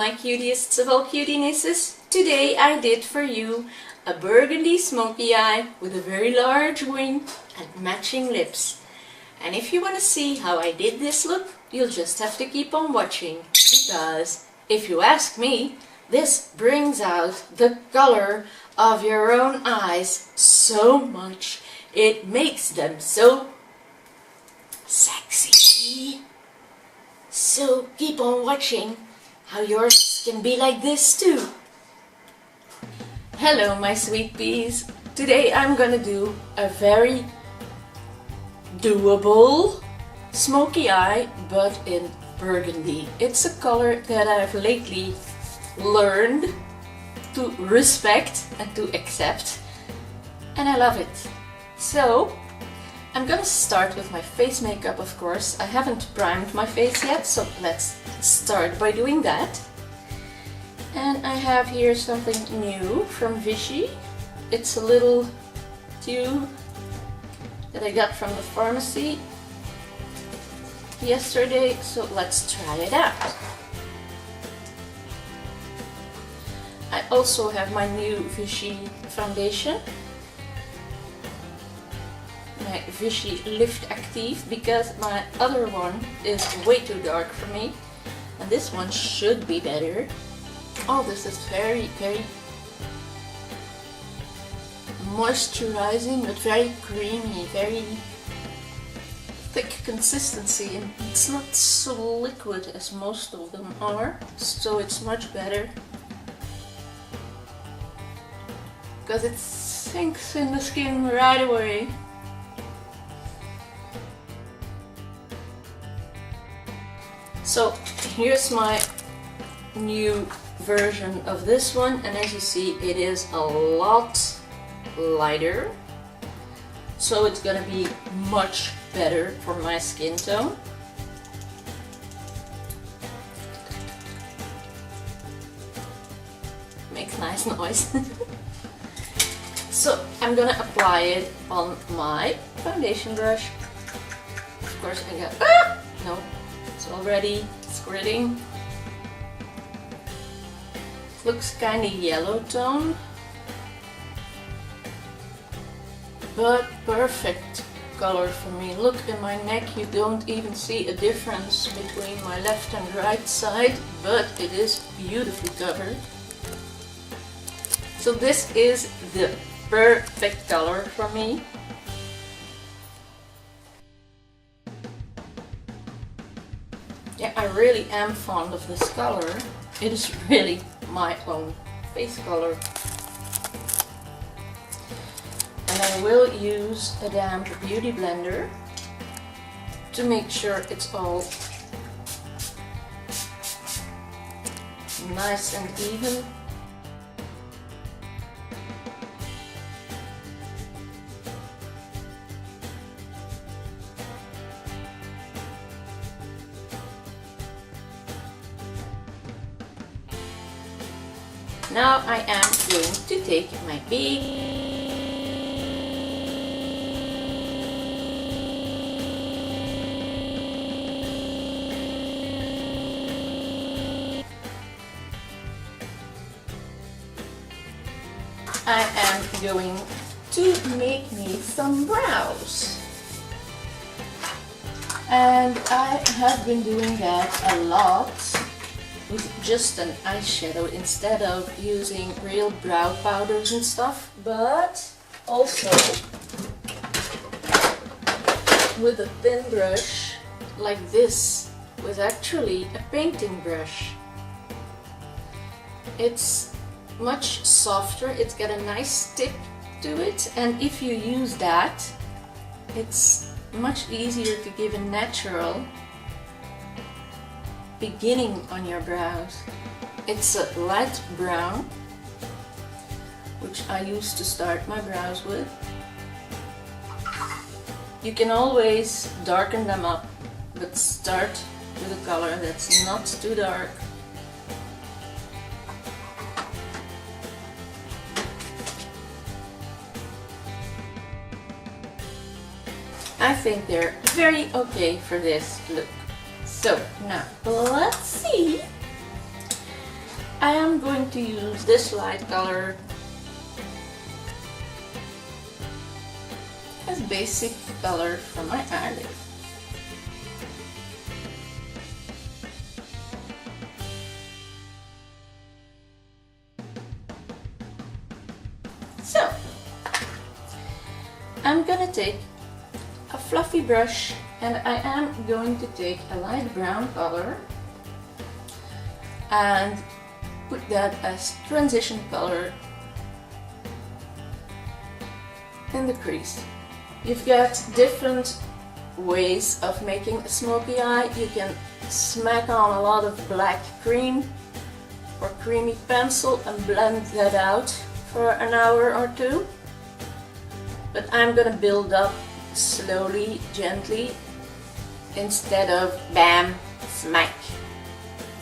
my cutiest of all cutienesses. Today I did for you a burgundy smoky eye with a very large wing and matching lips. And if you want to see how I did this look, you'll just have to keep on watching, because if you ask me, this brings out the color of your own eyes so much. It makes them so sexy. So keep on watching how yours can be like this too. Hello my sweet peas. Today I'm gonna do a very doable smoky eye, but in burgundy. It's a color that I've lately learned to respect and to accept, and I love it. So I'm gonna start with my face makeup, of course. I haven't primed my face yet, so let's start by doing that. And I have here something new from Vichy. It's a little tube that I got from the pharmacy yesterday, so let's try it out. I also have my new Vichy foundation, my Vichy Lift Active, because my other one is way too dark for me, and this one should be better. Oh, this is very moisturizing, but very creamy, very thick consistency, and it's not so liquid as most of them are, so it's much better because it sinks in the skin right away. So here's my new version of this one, and as you see, it is a lot lighter, so it's gonna be much better for my skin tone. Makes nice noise. So I'm gonna apply it on my foundation brush. Of course I got, no, it's already squirting. Looks kinda yellow tone, but perfect color for me. Look, in my neck you don't even see a difference between my left and right side, but it is beautifully covered. So this is the perfect color for me. Yeah, I really am fond of this color. It is really my own face color. And I will use a damp beauty blender to make sure it's all nice and even. Now I am going to take my big I am going to make me some brows, and I have been doing that a lot with just an eyeshadow instead of using real brow powders and stuff, but also with a thin brush like this, with actually a painting brush. It's much softer, it's got a nice tip to it, and if you use that, it's much easier to give a natural beginning on your brows. It's a light brown, which I used to start my brows with. You can always darken them up, but start with a color that's not too dark. I think they're very okay for this look. So now let's see I am going to use this light color as basic color for my eyelid. So, I'm gonna take a fluffy brush and I am going to take a light brown color and put that as transition color in the crease. You've got different ways of making a smoky eye. You can smack on a lot of black cream or creamy pencil and blend that out for an hour or two. But I'm gonna build up slowly, gently, instead of bam, smack,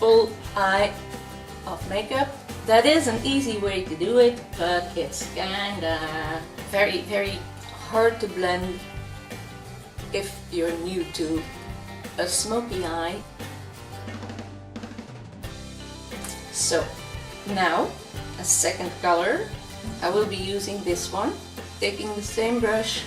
full eye of makeup. That is an easy way to do it, but it's kinda very hard to blend if you're new to a smoky eye. So now, a second color, I will be using this one, taking the same brush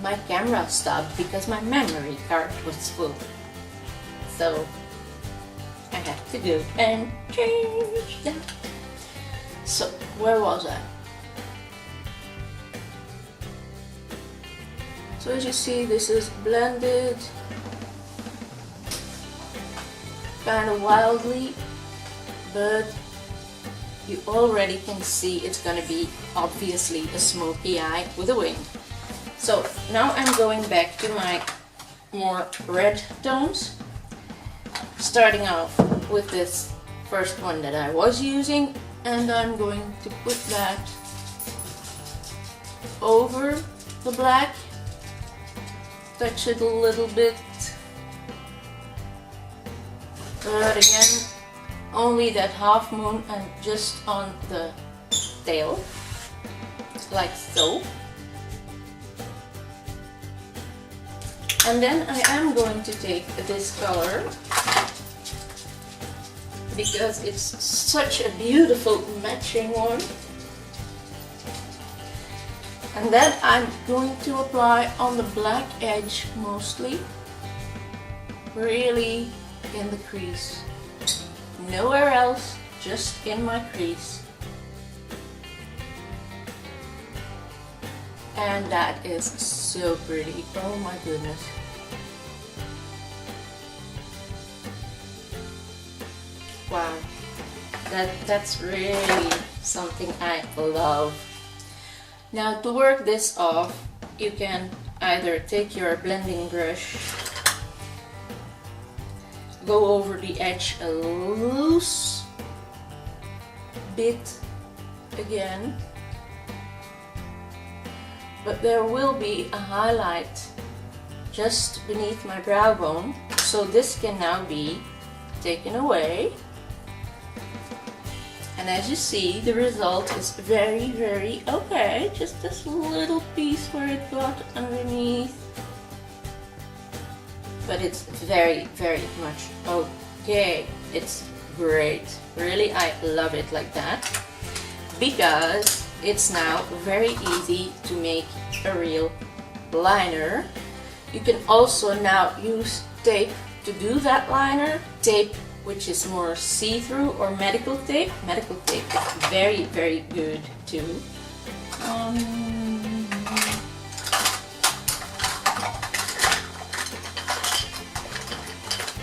my camera stopped because my memory card was full. So I had to go and change that. So where was I? So as you see, this is blended kind of wildly, but you already can see it's gonna be obviously a smoky eye with a wing. So now I'm going back to my more red tones, starting off with this first one that I was using, and I'm going to put that over the black, touch it a little bit, but again only that half moon and just on the tail, like so. And then I am going to take this color because it's such a beautiful matching one, and then I'm going to apply on the black edge mostly, really in the crease, nowhere else, just in my crease. And that is so pretty, oh my goodness. Wow, that's really something I love. Now to work this off, you can either take your blending brush, go over the edge a loose bit again, but there will be a highlight just beneath my brow bone, so this can now be taken away. And as you see, the result is very, very okay. Just this little piece where it got underneath. But it's very, very much okay. It's great. Really, I love it like that. Because it's now very easy to make a real liner. You can also now use tape to do that liner. Tape which is more see-through, or medical tape. Medical tape is very, very good too.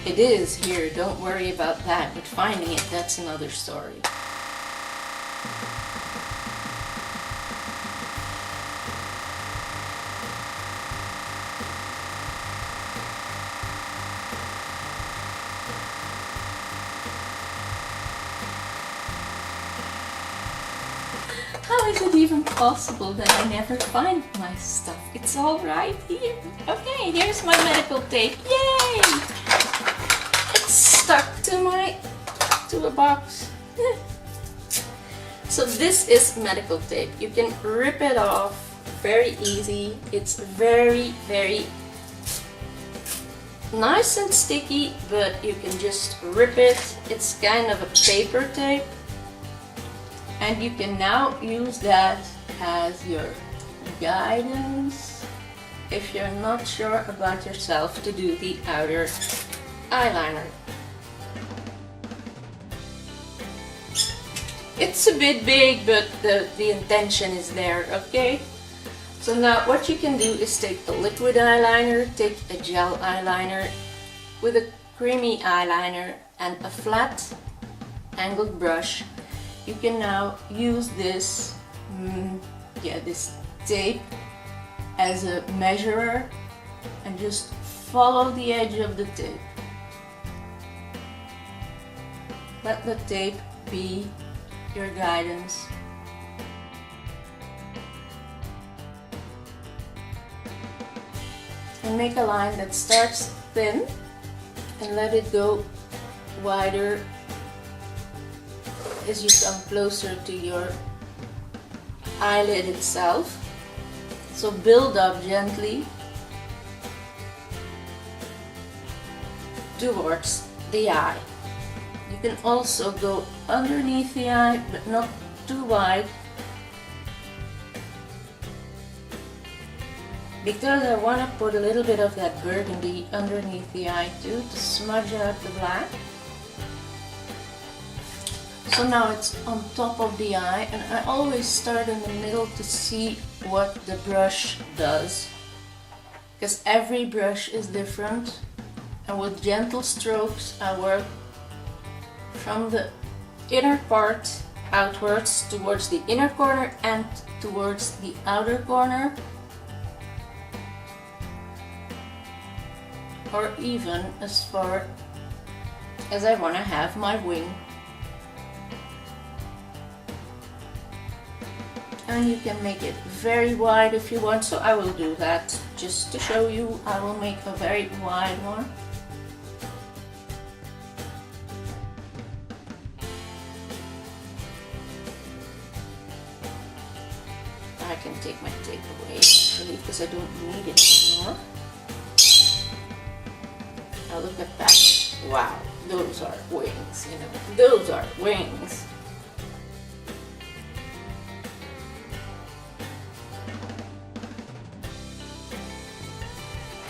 It is here, don't worry about that, but finding it, that's another story. How is it even possible that I never find my stuff? It's all right here. Okay, here's my medical tape. Yay! It's stuck to a box. So this is medical tape. You can rip it off very easy. It's very, very nice and sticky, but you can just rip it. It's kind of a paper tape. And you can now use that as your guidance if you're not sure about yourself to do the outer eyeliner. It's a bit big, but the intention is there, okay? So now what you can do is take a liquid eyeliner, take a gel eyeliner with a creamy eyeliner and a flat angled brush. You can now use this, this tape as a measurer and just follow the edge of the tape. Let the tape be your guidance. And make a line that starts thin and let it go wider as you come closer to your eyelid itself. So build up gently towards the eye. You can also go underneath the eye, but not too wide, because I want to put a little bit of that burgundy underneath the eye too, to smudge out the black. So now it's on top of the eye, and I always start in the middle to see what the brush does, because every brush is different, and with gentle strokes I work from the inner part outwards towards the inner corner and towards the outer corner, or even as far as I want to have my wing. And you can make it very wide if you want, so I will do that just to show you. I will make a very wide one. I can take my tape away actually, because I don't need it anymore. Now look at that. Wow, those are wings, you know, those are wings.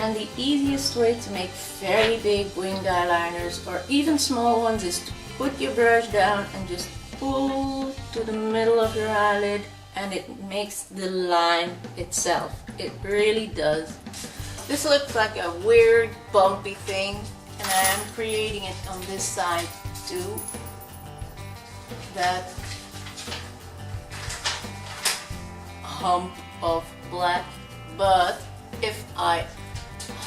And the easiest way to make very big winged eyeliners, or even small ones, is to put your brush down and just pull to the middle of your eyelid, and it makes the line itself. It really does. This looks like a weird bumpy thing, and I am creating it on this side too. hump of black, but if I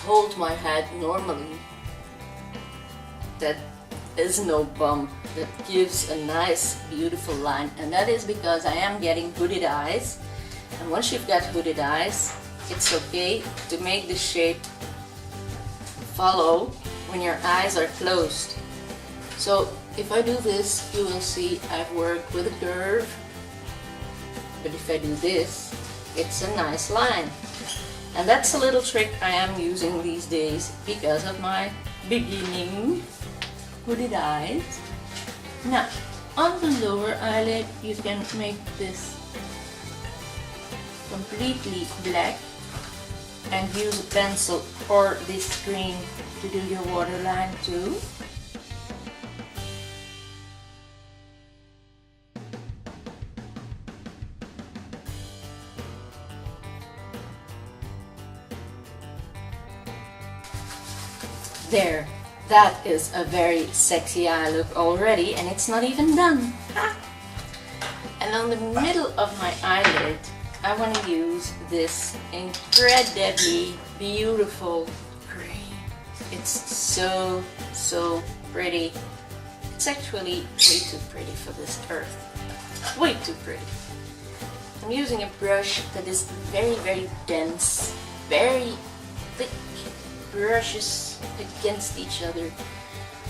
hold my head normally, that is no bump. That gives a nice beautiful line, and that is because I am getting hooded eyes, and once you've got hooded eyes, it's okay to make the shape follow when your eyes are closed. So if I do this, you will see I've worked with a curve, but if I do this, it's a nice line. And that's a little trick I am using these days because of my beginning hooded eyes. Now, on the lower eyelid, you can make this completely black and use a pencil or this green to do your waterline too. There, that is a very sexy eye look already, and it's not even done. And on the middle of my eyelid, I want to use this incredibly beautiful green. It's so pretty. It's actually way too pretty for this earth. Way too pretty. I'm using a brush that is very dense, very thick brushes against each other,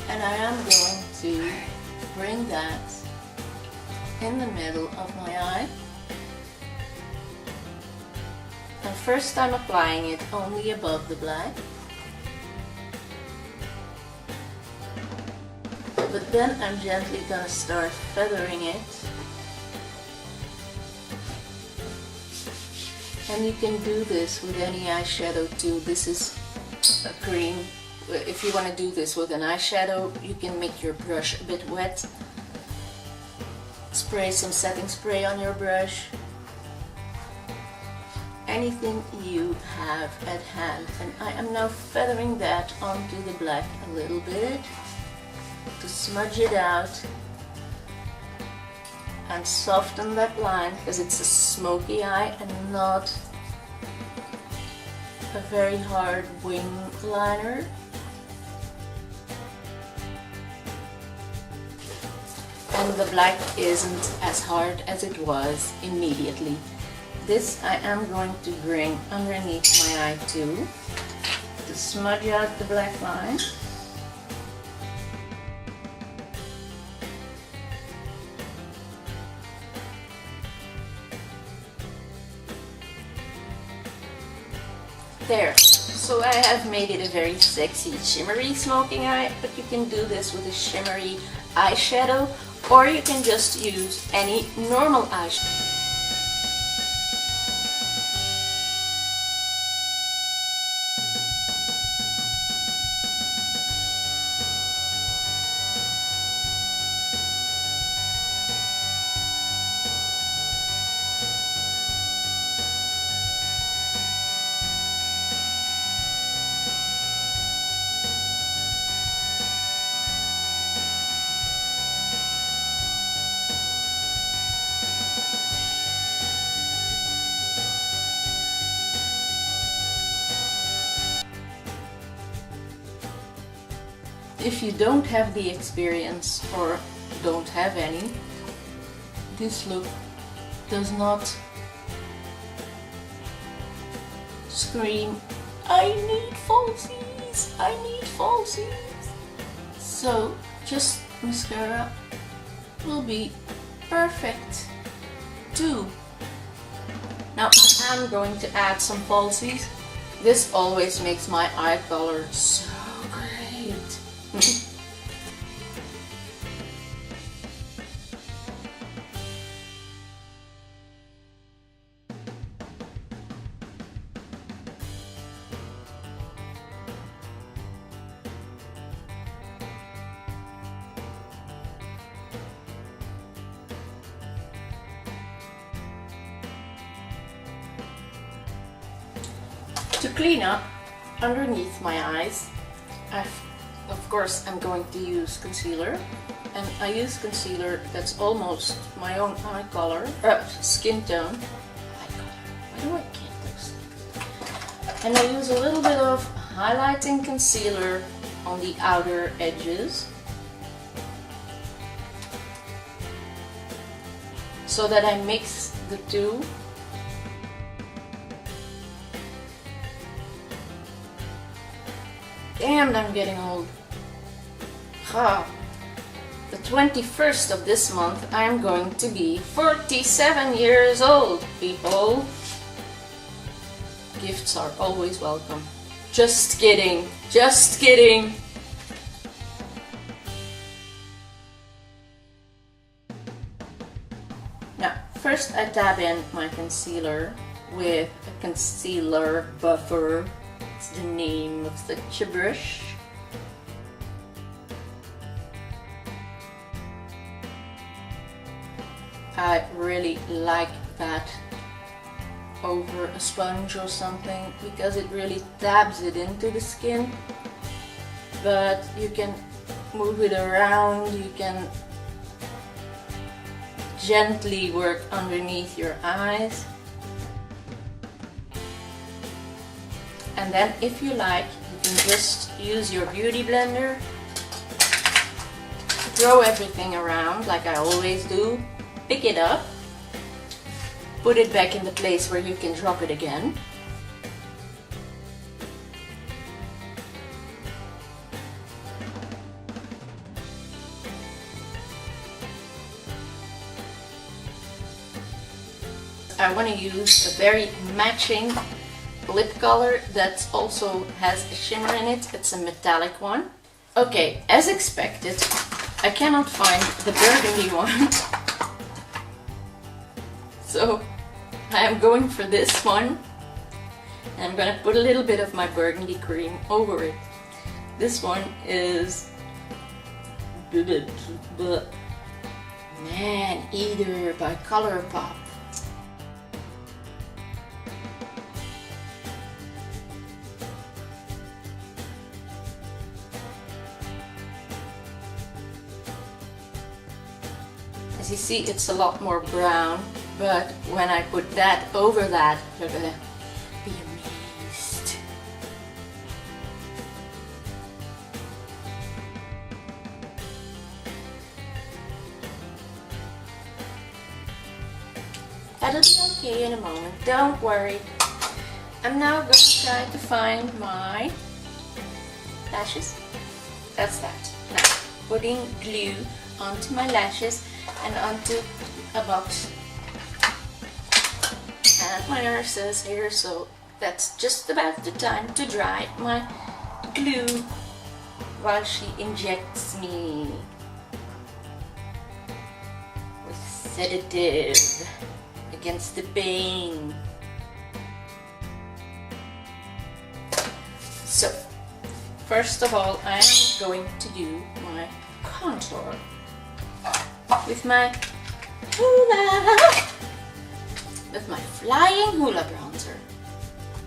and I am going to bring that in the middle of my eye. And first I'm applying it only above the black, but then I'm gently gonna start feathering it. And you can do this with any eyeshadow too. This is a cream. If you want to do this with an eyeshadow, you can make your brush a bit wet. Spray some setting spray on your brush. Anything you have at hand. And I am now feathering that onto the black a little bit to smudge it out and soften that line, because it's a smoky eye and not a very hard wing liner. And the black isn't as hard as it was immediately. This I am going to bring underneath my eye too, to smudge out the black line. There, so I have made it a very sexy shimmery smoking eye, but you can do this with a shimmery eyeshadow, or you can just use any normal eyeshadow. If you don't have the experience or don't have any, this look does not scream, I need falsies, I need falsies. So just mascara will be perfect too. Now I'm going to add some falsies. This always makes my eye color so great. To clean up underneath my eyes, of course I'm going to use concealer, and I use concealer that's almost my own eye color, skin tone. Eye color. Oh, I can't do so. And I use a little bit of highlighting concealer on the outer edges, so that I mix the two. Damn, I'm getting old. Ha. The 21st of this month, I'm going to be 47 years old, people. Gifts are always welcome. Just kidding. Just kidding. Now, first I dab in my concealer with a concealer buffer. It's the name of such a brush. I really like that over a sponge or something because it really dabs it into the skin, but you can move it around, you can gently work underneath your eyes, and then if you like you can just use your beauty blender, throw everything around like I always do, pick it up, put it back in the place where you can drop it again. I want to use a very matching lip color that also has a shimmer in it. It's a metallic one. Okay, as expected, I cannot find the burgundy one. So I am going for this one, and I'm gonna put a little bit of my burgundy cream over it. This one is Man Eater by Colourpop. As you see, it's a lot more brown. But when I put that over that, you're gonna be amazed. That'll be okay in a moment, don't worry. I'm now going to try to find my lashes. That's that. Now, putting glue onto my lashes and onto a box. And my nurse is here, so that's just about the time to dry my glue while she injects me with sedative against the pain. So, first of all, I'm going to do my contour with my hula. With my flying hula bronzer.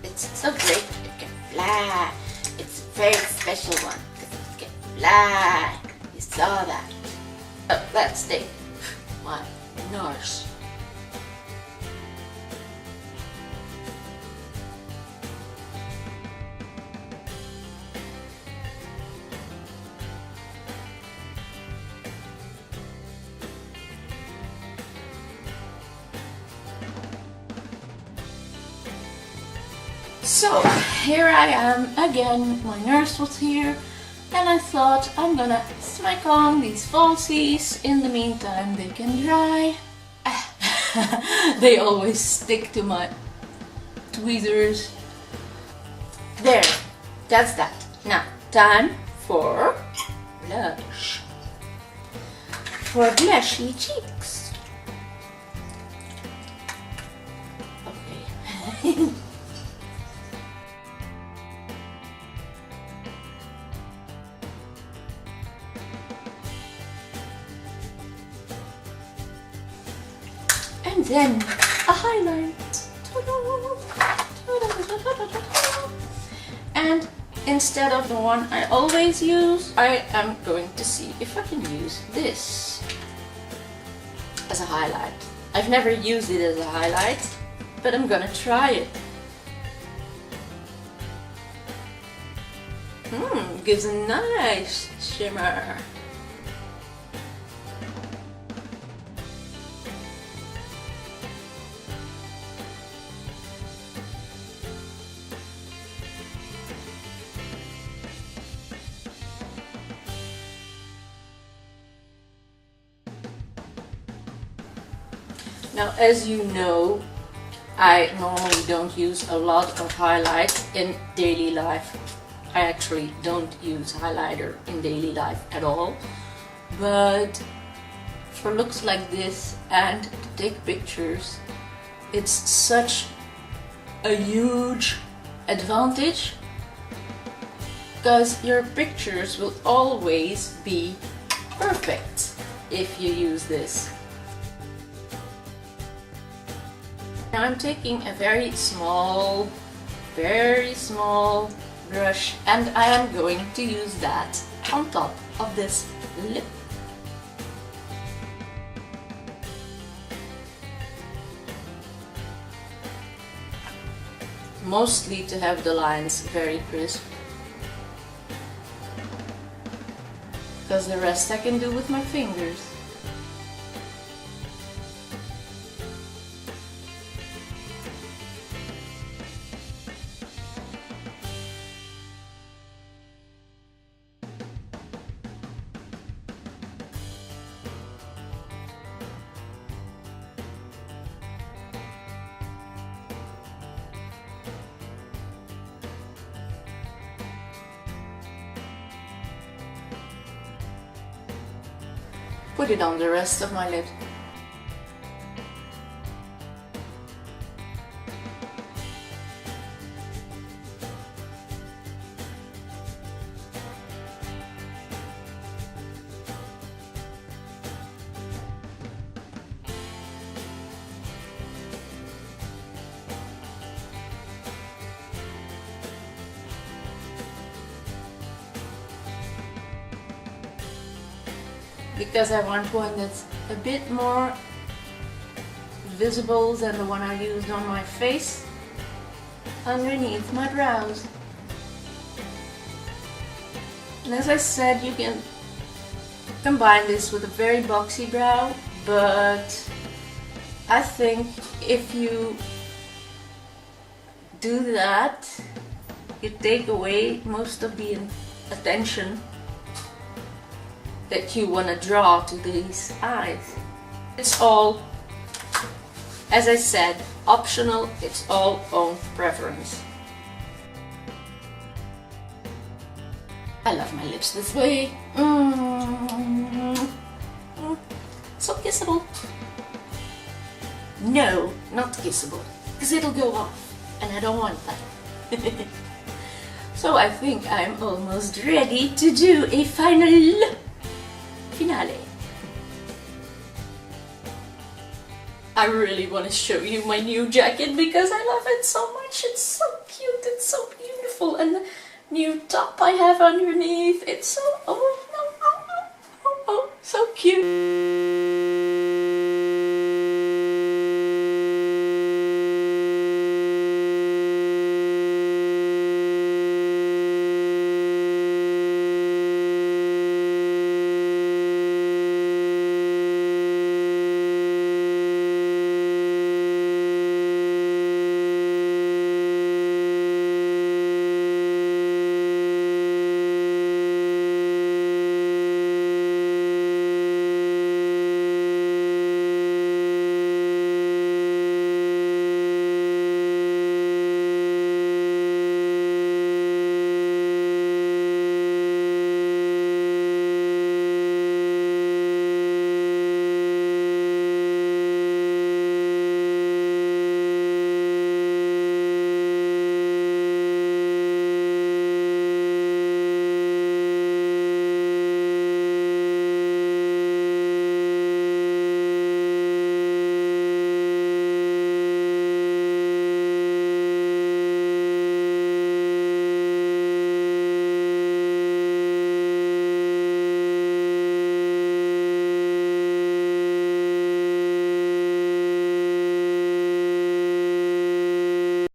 It's so great, it can fly. It's a very special one because it can fly. You saw that. Oh, let's take my nurse. So here I am again. My nurse was here and I thought I'm gonna smack on these falsies. In the meantime they can dry. They always stick to my tweezers. There, that's that. Now time for blush. For blushy cheeks. Okay. And then a highlight. And instead of the one I always use, I am going to see if I can use this as a highlight. I've never used it as a highlight, but I'm gonna try it. Gives a nice shimmer. Now, as you know, I normally don't use a lot of highlight in daily life. I actually don't use highlighter in daily life at all. But for looks like this and to take pictures, it's such a huge advantage, because your pictures will always be perfect if you use this. Now I'm taking a very small brush, and I am going to use that on top of this lip. Mostly to have the lines very crisp, because the rest I can do with my fingers. Put it on the rest of my lip. Because I want one that's a bit more visible than the one I used on my face underneath my brows. And as I said, you can combine this with a very boxy brow, but I think if you do that, you take away most of the attention that you want to draw to these eyes. It's all, as I said, optional. It's all own preference. I love my lips this way. So kissable. No, not kissable, because it'll go off, and I don't want that. So I think I'm almost ready to do a finale. I really want to show you my new jacket because I love it so much. It's so cute, it's so beautiful, and the new top I have underneath, it's so, so cute.